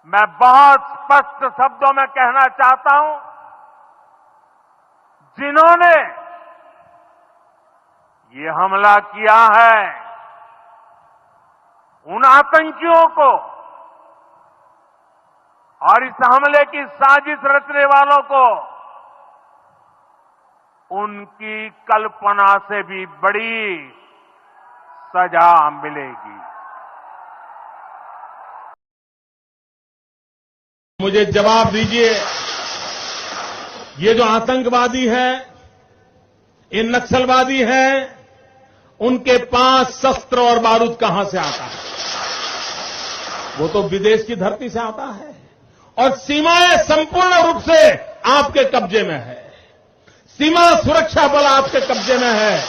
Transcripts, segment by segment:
मैं बहुत स्पष्ट शब्दों में कहना चाहता हूं, जिन्होंने ये हमला किया है, उन आतंकियों को और इस हमले की साजिश रचने वालों को उनकी कल्पना से भी बड़ी सजा मिलेगी। मुझे जवाब दीजिए, ये जो आतंकवादी है, ये नक्सलवादी है, उनके पास शस्त्र और बारूद कहां से आता है? वो तो विदेश की धरती से आता है और सीमाएं संपूर्ण रूप से आपके कब्जे में है। सीमा सुरक्षा बल आपके कब्जे में है।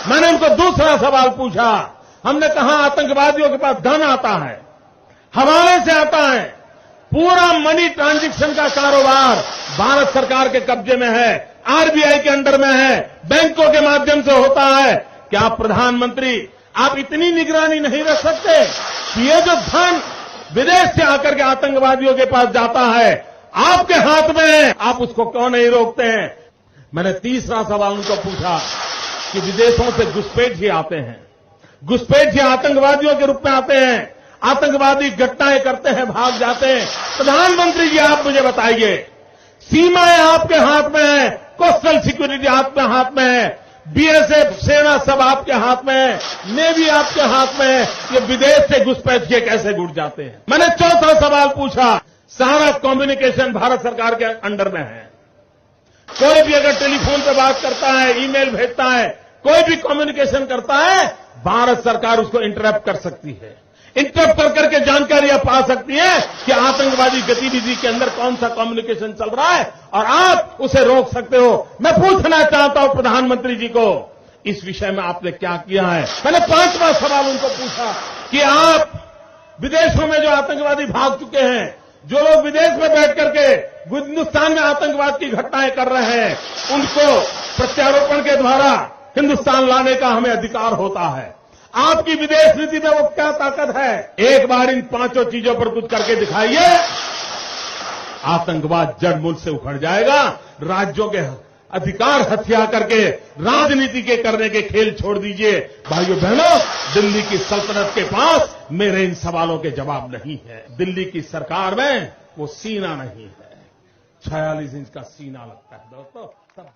मैंने उनको दूसरा सवाल पूछा। हमने कहा आतंकवादियों के पास धन आता है, हवाले से आता है, पूरा मनी ट्रांजैक्शन का कारोबार भारत सरकार के कब्जे में है, आरबीआई के अंडर में है, बैंकों के माध्यम से होता है। क्या प्रधानमंत्री आप इतनी निगरानी नहीं रख सकते कि ये जो धन विदेश से आकर के आतंकवादियों के पास जाता है आपके हाथ में है, आप उसको क्यों नहीं रोकते हैं? मैंने तीसरा सवाल उनको पूछा कि विदेशों से घुसपैठिए आते हैं, घुसपैठिए आतंकवादियों के रूप में आते हैं, आतंकवादी घटनाएं करते हैं, भाग जाते हैं। प्रधानमंत्री जी आप मुझे बताइए, सीमाएं आपके हाथ में है, कोस्टल सिक्योरिटी आपके हाथ में है, बीएसएफ सेना सब आपके हाथ में है, नेवी आपके हाथ में है, ये विदेश से घुसपैठिए कैसे घुस जाते हैं? मैंने चौथा सवाल पूछा, सारा कम्युनिकेशन भारत सरकार के अंडर में है। कोई भी अगर टेलीफोन पे बात करता है, ईमेल भेजता है, कोई भी कम्युनिकेशन करता है, भारत सरकार उसको इंटरप्ट कर सकती है। इंटरप्ट कर करके जानकारियां पा सकती है कि आतंकवादी गतिविधि के अंदर कौन सा कम्युनिकेशन चल रहा है और आप उसे रोक सकते हो। मैं पूछना चाहता हूं प्रधानमंत्री जी को, इस विषय में आपने क्या किया है? मैंने पांचवा सवाल उनको पूछा कि आप विदेशों में जो आतंकवादी भाग चुके हैं, जो लोग विदेश में बैठ करके हिंदुस्तान में आतंकवाद की घटनाएं कर रहे हैं, उनको प्रत्यारोपण के द्वारा हिंदुस्तान लाने का हमें अधिकार होता है। आपकी विदेश नीति में वो क्या ताकत है? एक बार इन पांचों चीजों पर कुछ करके दिखाइए, आतंकवाद जड़ मूल से उखड़ जाएगा। राज्यों के अधिकार हथिया करके राजनीति के करने के खेल छोड़ दीजिए। भाइयों बहनों, दिल्ली की सल्तनत के पास मेरे इन सवालों के जवाब नहीं है। दिल्ली की सरकार में वो सीना नहीं है, 46 इंच का सीना लगता है दोस्तों, सब